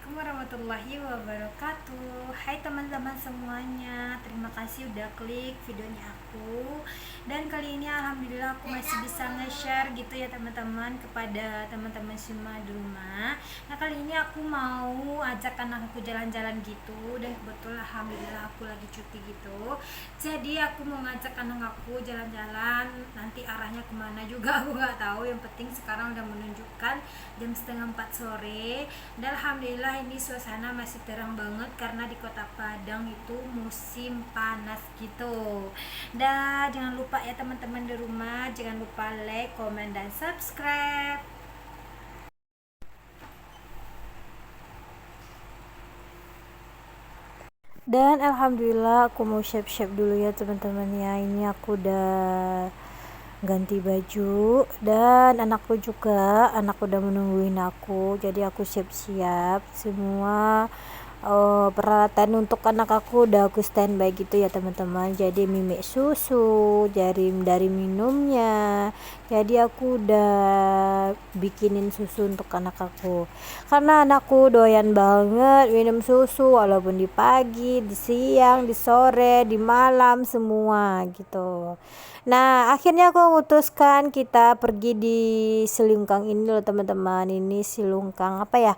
Assalamualaikum warahmatullahi wabarakatuh. Hai teman-teman semuanya, terima kasih udah klik videonya aku. Dan kali ini alhamdulillah aku masih bisa nge-share gitu ya teman-teman kepada teman-teman semua di rumah. Nah kali ini aku mau ajak anak aku jalan-jalan gitu. Dan kebetulan alhamdulillah aku lagi cuti gitu. Jadi aku mau ngajak anak aku jalan-jalan. Nanti arahnya kemana juga aku nggak tahu. Yang penting sekarang udah menunjukkan jam setengah 4 sore. Dan alhamdulillah ini suasana masih terang banget karena di kota Padang itu musim panas gitu. Dan jangan lupa ya teman-teman di rumah, jangan lupa like, komen, dan subscribe. Dan alhamdulillah aku mau siap-siap dulu ya teman-teman ya. Ini aku udah ganti baju dan anakku udah menungguin aku, jadi aku siap-siap semua. Peralatan untuk anak aku udah aku standby gitu ya teman-teman. Jadi mimik susu, dari minumnya, jadi aku udah bikinin susu untuk anak aku karena anakku doyan banget minum susu, walaupun di pagi, di siang, di sore, di malam, semua gitu. Nah akhirnya aku memutuskan kita pergi di Silungkang ini loh teman-teman. Ini Silungkang apa ya,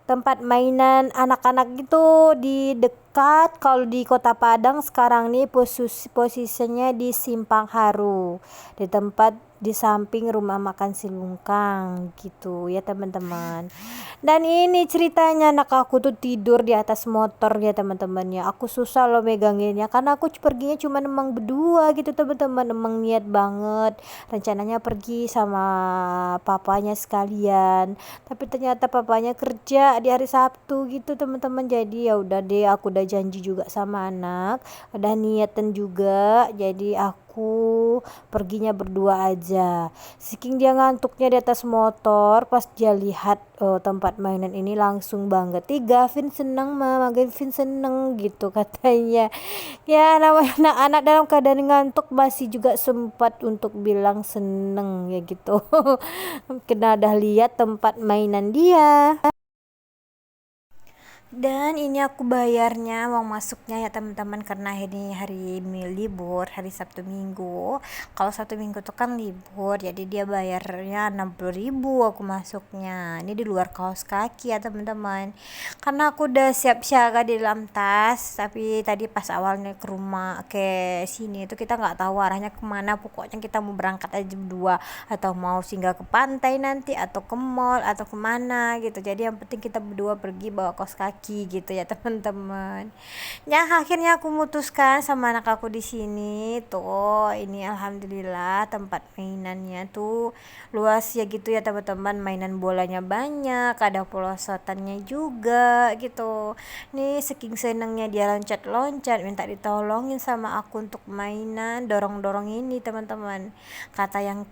tempat mainan anak-anak gitu di dekat, kalau di Kota Padang sekarang nih posisinya di Simpang Haru, di tempat di samping rumah makan Silungkang gitu ya teman-teman. Dan ini ceritanya anak aku tuh tidur di atas motor ya teman-teman ya. Aku susah loh meganginnya karena aku perginya cuma emang berdua gitu teman-teman. Emang niat banget rencananya pergi sama papanya sekalian, tapi ternyata papanya kerja di hari Sabtu gitu teman-teman. Jadi ya udah deh, aku udah janji juga sama anak, udah niatan juga, jadi aku perginya berdua aja. Saking dia ngantuknya di atas motor, pas dia lihat tempat mainan ini langsung banget, "Ih Gavin seneng mama, Gavin seneng," gitu katanya. Ya namanya anak-anak dalam keadaan ngantuk masih juga sempat untuk bilang seneng ya gitu. Kena udah lihat tempat mainan dia. Dan ini aku bayarnya uang masuknya ya teman-teman, karena ini hari libur, hari Sabtu Minggu. Kalau Sabtu Minggu tuh kan libur, jadi dia bayarnya 60.000 aku masuknya. Ini di luar kaos kaki ya teman-teman. Karena aku udah siap siaga di dalam tas, tapi tadi pas awalnya ke rumah ke sini itu kita nggak tahu arahnya kemana. Pokoknya kita mau berangkat aja berdua, atau mau singgah ke pantai nanti, atau ke mall, atau kemana gitu. Jadi yang penting kita berdua pergi bawa kaos kaki gitu ya teman-teman. Ya akhirnya aku memutuskan sama anak aku di sini tuh. Ini alhamdulillah tempat mainannya tuh luas ya gitu ya teman-teman. Mainan bolanya banyak, ada pelosotannya juga gitu. Nih saking senengnya dia loncat-loncat minta ditolongin sama aku untuk mainan dorong-dorong ini teman-teman. Kata yang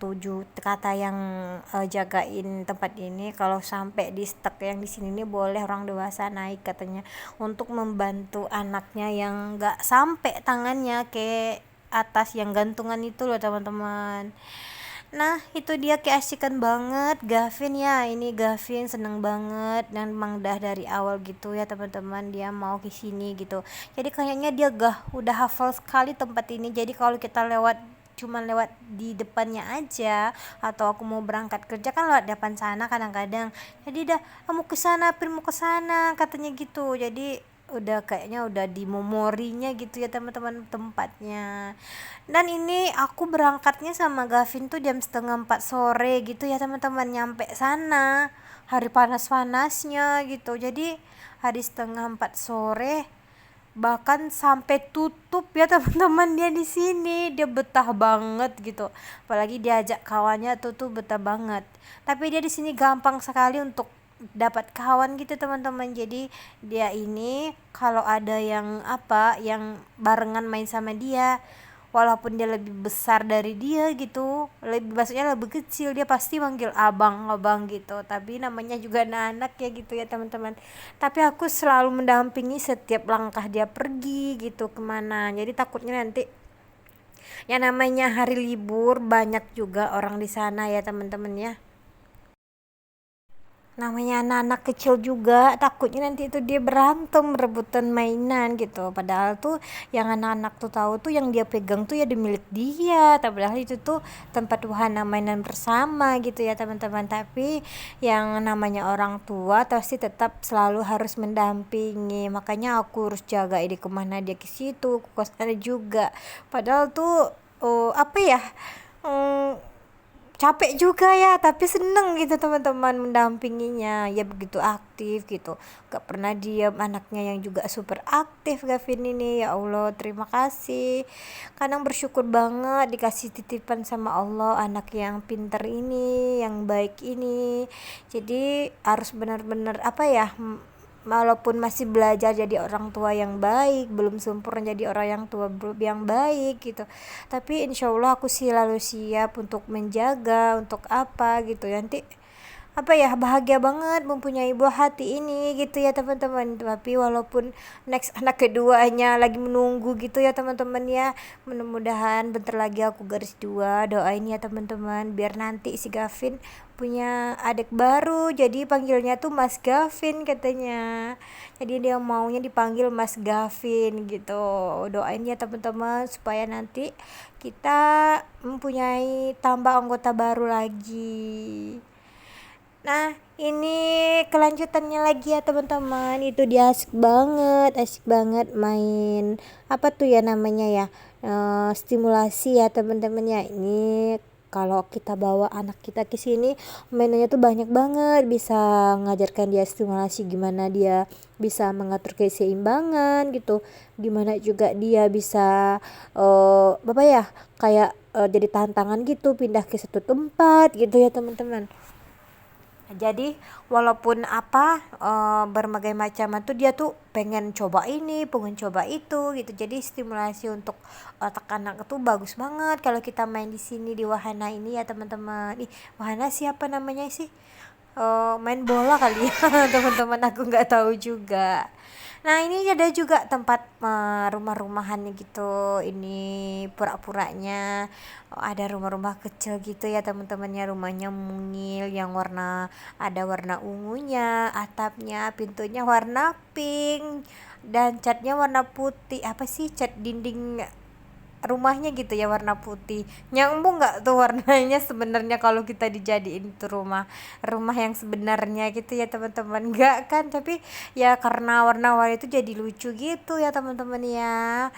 jagain tempat ini, kalau sampai di stuck yang di sini nih boleh orang dewasa naik katanya, untuk membantu anaknya yang nggak sampai tangannya ke atas yang gantungan itu loh teman-teman. Nah itu dia keasikan banget Gavin ya. Ini Gavin seneng banget dan emang dari awal gitu ya teman-teman, dia mau ke sini gitu. Jadi kayaknya dia udah hafal sekali tempat ini. Jadi kalau kita cuman lewat di depannya aja, atau aku mau berangkat kerja kan lewat depan sana kadang-kadang, jadi dah kamu ke sana, mau ke sana katanya gitu. Jadi udah kayaknya udah di memorinya gitu ya teman-teman tempatnya. Dan ini aku berangkatnya sama Gavin tuh jam setengah 4 sore gitu ya teman-teman, nyampe sana hari panas-panasnya gitu. Jadi hari setengah 4 sore, bahkan sampai tutup ya teman-teman. Dia di sini dia betah banget gitu, apalagi diajak kawannya tuh betah banget. Tapi dia di sini gampang sekali untuk dapat kawan gitu teman-teman. Jadi dia ini kalau ada yang yang barengan main sama dia, walaupun dia lebih besar dari dia gitu, maksudnya lebih kecil, dia pasti manggil abang gitu. Tapi namanya juga anak-anak ya gitu ya teman-teman. Tapi aku selalu mendampingi setiap langkah dia pergi gitu kemana. Jadi takutnya nanti, ya namanya hari libur banyak juga orang di sana ya teman-teman ya. namanya anak-anak kecil juga takutnya nanti itu dia berantem rebutan mainan gitu, padahal tuh yang anak-anak tuh tahu tuh yang dia pegang tuh ya di milik dia, padahal itu tuh tempat wahana mainan bersama gitu ya teman-teman. Tapi yang namanya orang tua pasti tetap selalu harus mendampingi, makanya aku harus jaga ini kemana dia ke situ, ke kosannya juga, padahal tuh apa ya, mm, capek juga ya tapi seneng gitu teman-teman mendampinginya, ya begitu aktif gitu, gak pernah diam, anaknya yang juga super aktif Gavin ini. Ya Allah, terima kasih, kadang bersyukur banget dikasih titipan sama Allah anak yang pinter ini, yang baik ini. Jadi harus benar-benar apa ya, walaupun masih belajar jadi orang tua yang baik, belum sempurna jadi orang yang tua yang baik gitu, tapi insya Allah aku selalu siap untuk menjaga, untuk apa gitu nanti, apa ya, bahagia banget mempunyai buah hati ini gitu ya teman-teman. Tapi walaupun next anak keduanya lagi menunggu gitu ya teman-teman ya, mudah-mudahan bentar lagi aku garis dua, doain ya teman-teman biar nanti si Gavin punya adik baru, jadi panggilnya tuh Mas Gavin katanya, jadi dia maunya dipanggil Mas Gavin gitu. Doain ya teman-teman supaya nanti kita mempunyai tambah anggota baru lagi. Nah, ini kelanjutannya lagi ya teman-teman. Itu dia asik banget main apa tuh ya namanya ya, stimulasi ya teman-teman ya. Ini kalau kita bawa anak kita ke sini, mainannya tuh banyak banget, bisa ngajarkan dia stimulasi, gimana dia bisa mengatur keseimbangan gitu, gimana juga dia bisa apa ya, kayak jadi tantangan gitu pindah ke satu tempat gitu ya teman-teman. Jadi walaupun apa, berbagai macam tuh dia tuh pengen coba ini, pengen coba itu gitu. Jadi stimulasi untuk otak anak itu bagus banget kalau kita main di sini di wahana ini ya teman-teman. Ih, wahana siapa namanya sih? Main bola kali ya teman-teman, aku nggak tahu juga. Nah, ini ada juga tempat rumah-rumahannya gitu. Ini pura-puranya ada rumah-rumah kecil gitu ya teman-temannya, rumahnya mungil yang ada warna ungunya, atapnya, pintunya warna pink, dan catnya warna putih. Apa sih, cat dinding rumahnya gitu ya warna putih. Nyambung nggak tuh warnanya sebenarnya kalau kita dijadiin tuh rumah rumah yang sebenarnya gitu ya teman-teman, nggak kan, tapi ya karena warna-warni itu jadi lucu gitu ya teman-teman ya.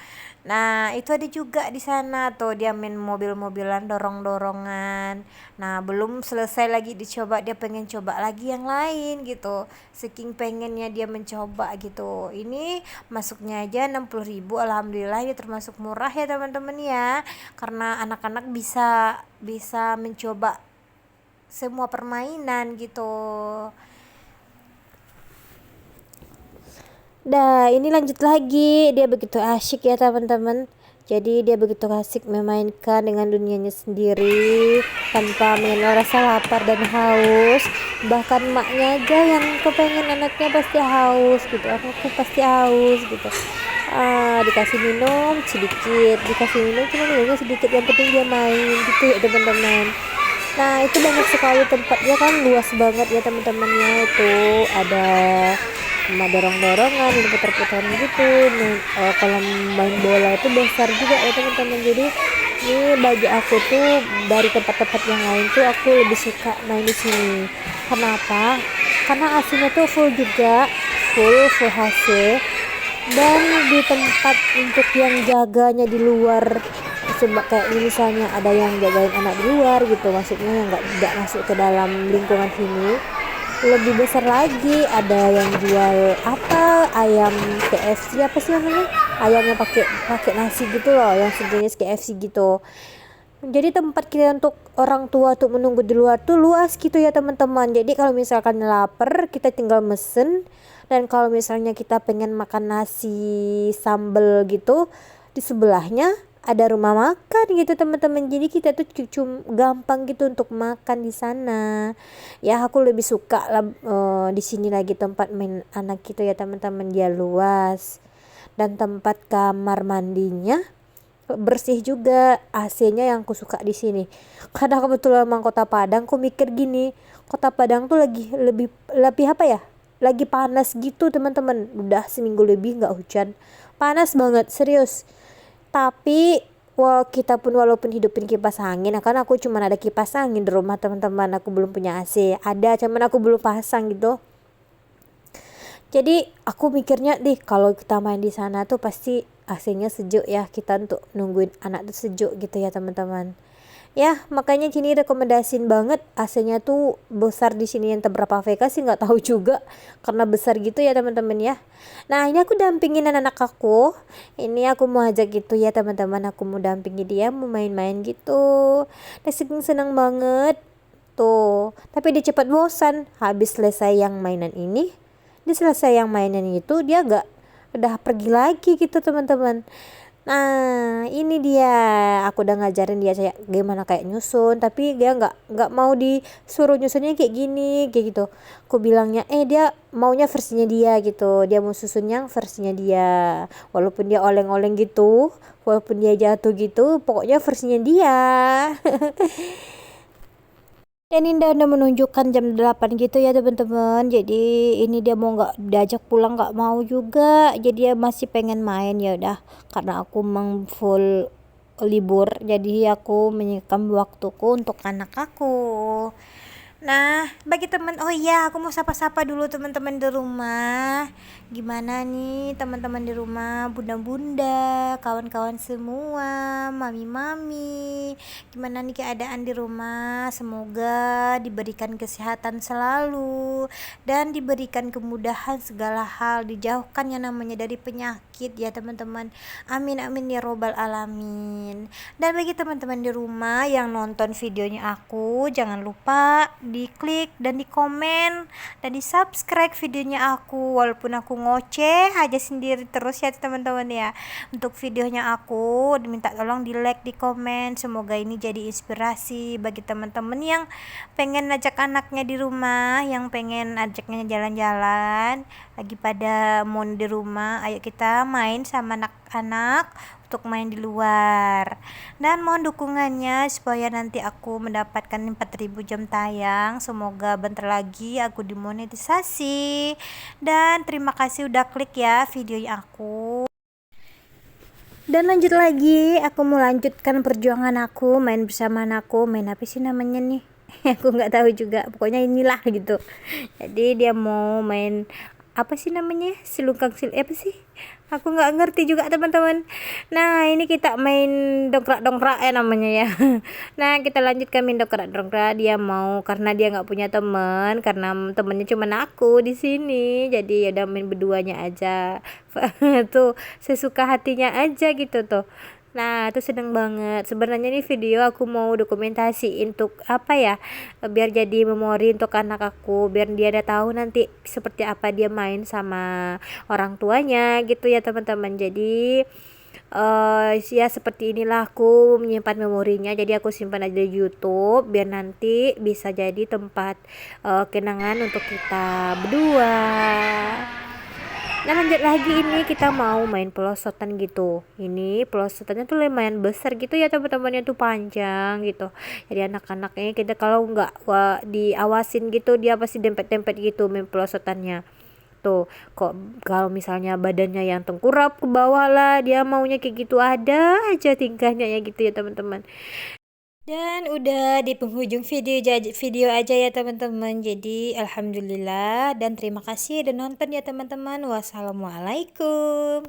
Nah, itu ada juga di sana tuh dia main mobil-mobilan, dorong-dorongan. Nah, belum selesai lagi dicoba, dia pengen coba lagi yang lain gitu, saking pengennya dia mencoba gitu. Ini masuknya aja 60.000, alhamdulillah ini termasuk murah ya teman-teman ya, karena anak-anak bisa bisa mencoba semua permainan gitu. Dah, ini lanjut lagi. Dia begitu asyik ya teman-teman. Jadi dia begitu asik memainkan dengan dunianya sendiri tanpa mengenal rasa lapar dan haus. Bahkan emaknya aja yang kepengen anaknya pasti haus gitu. Aku pasti haus gitu. Dikasih minum sedikit, dikasih minum cuma minumnya sedikit. Yang penting dia main gitu ya teman-teman. Nah, itu banyak sekali tempatnya kan, luas banget ya teman-temannya. Itu ada sama dorong-dorongan, ada putar-putaran gitu. Kalau main bola itu besar juga ya teman-teman. Jadi ini bagi aku tuh dari tempat-tempat yang lain tuh aku lebih suka main di sini. Kenapa? Karena AC-nya tuh full juga, full AC, dan di tempat untuk yang jaganya di luar, sebab kayak ini misalnya ada yang jagain anak di luar gitu, maksudnya yang nggak masuk ke dalam lingkungan sini, lebih besar lagi. Ada yang jual apa, ayam KFC apa sih namanya, ayamnya pakai pakai nasi gitu loh, yang sejenis KFC gitu. Jadi tempat kita untuk orang tua tuh menunggu di luar tuh luas gitu ya teman-teman. Jadi kalau misalkan lapar kita tinggal mesen, dan kalau misalnya kita pengen makan nasi sambel gitu, di sebelahnya ada rumah makan gitu teman-teman. Jadi kita tuh cuma gampang gitu untuk makan di sana. Ya aku lebih suka lah, di sini lagi tempat main anak gitu ya teman-teman, dia luas, dan tempat kamar mandinya bersih juga, AC-nya yang aku suka di sini. Karena kebetulan emang Kota Padang, aku mikir gini, Kota Padang tuh lagi lebih lebih apa ya? Lagi panas gitu teman-teman. Udah seminggu lebih nggak hujan. Panas banget, serius. Tapi kita pun walaupun hidupin kipas angin, kan aku cuma ada kipas angin di rumah teman-teman. Aku belum punya AC. Ada, cuman aku belum pasang gitu. Jadi aku mikirnya deh kalau kita main di sana tuh pasti AC-nya sejuk ya, kita untuk nungguin anak tuh sejuk gitu ya teman-teman. Ya makanya sini rekomendasiin banget, AC-nya tuh besar di sini, yang berapa VK sih nggak tahu juga karena besar gitu ya teman-teman ya. Nah ini aku dampingin anak-anak aku, ini aku mau ajak gitu ya teman-teman, aku mau dampingi dia mau main-main gitu. Nah seneng banget tuh, tapi dia cepat bosan habis selesai yang mainan ini. Dia selesai yang mainan itu dia gak udah pergi lagi gitu teman-teman. Nah ini dia, aku udah ngajarin dia kayak gimana kayak nyusun, tapi dia nggak mau disuruh nyusunnya kayak gini kayak gitu. Aku bilangnya dia maunya versinya dia gitu, dia mau susun yang versinya dia, walaupun dia oleng-oleng gitu, walaupun dia jatuh gitu, pokoknya versinya dia. Dan Indah udah menunjukkan jam 8 gitu ya teman-teman. Jadi ini dia mau nggak diajak pulang, nggak mau juga. Jadi dia masih pengen main. Ya udah, karena aku memang full libur, jadi aku menyikam waktuku untuk anak aku. Nah, bagi teman, oh iya, aku mau sapa-sapa dulu teman-teman di rumah. Gimana nih teman-teman di rumah, bunda-bunda, kawan-kawan semua, mami-mami. Gimana nih keadaan di rumah? Semoga diberikan kesehatan selalu dan diberikan kemudahan segala hal, dijauhkan yang namanya dari penyakit ya teman-teman. Amin amin ya robbal alamin. Dan bagi teman-teman di rumah yang nonton videonya aku, jangan lupa diklik dan dikomen dan di subscribe videonya aku, walaupun aku ngoceh aja sendiri terus ya teman-teman ya. Untuk videonya aku diminta tolong di like, di komen, semoga ini jadi inspirasi bagi teman-teman yang pengen ajak anaknya di rumah, yang pengen ajaknya jalan-jalan lagi pada mau di rumah. Ayo kita main sama anak-anak untuk main di luar, dan mohon dukungannya supaya nanti aku mendapatkan 4.000 jam tayang. Semoga bentar lagi aku dimonetisasi. Dan terima kasih udah klik ya videonya aku. Dan lanjut lagi, aku mau lanjutkan perjuangan aku main bersama anakku. Main apa sih namanya nih? Aku nggak tahu juga, pokoknya inilah gitu. Jadi dia mau main apa sih namanya, silungkang apa sih, aku nggak ngerti juga teman-teman. Nah ini kita main dongkrak-dongkrak namanya ya. Nah kita lanjutkan main dongkrak-dongkrak. Dia mau, karena dia nggak punya teman, karena temennya cuma aku di sini, jadi ya udah main berduanya aja. Tuh sesuka hatinya aja gitu tuh. Nah, itu seneng banget. Sebenarnya nih video aku mau dokumentasi untuk apa ya? Biar jadi memori untuk anak aku, biar dia ada tahu nanti seperti apa dia main sama orang tuanya gitu ya, teman-teman. Jadi ya seperti inilah aku menyimpan memorinya. Jadi aku simpan aja di YouTube biar nanti bisa jadi tempat kenangan untuk kita berdua. Nah lanjut lagi, ini kita mau main pelosotan gitu. Ini pelosotannya tuh lumayan besar gitu ya teman-temannya, tuh panjang gitu. Jadi anak-anaknya kita kalau nggak diawasin gitu, dia pasti dempet-dempet gitu main pelosotannya. Tuh kok kalau misalnya badannya yang tengkurap ke bawah lah, dia maunya kayak gitu, ada aja tingkahnya ya gitu ya teman-teman. Dan udah di penghujung video aja ya teman-teman. Jadi alhamdulillah dan terima kasih udah nonton ya teman-teman. Wassalamualaikum.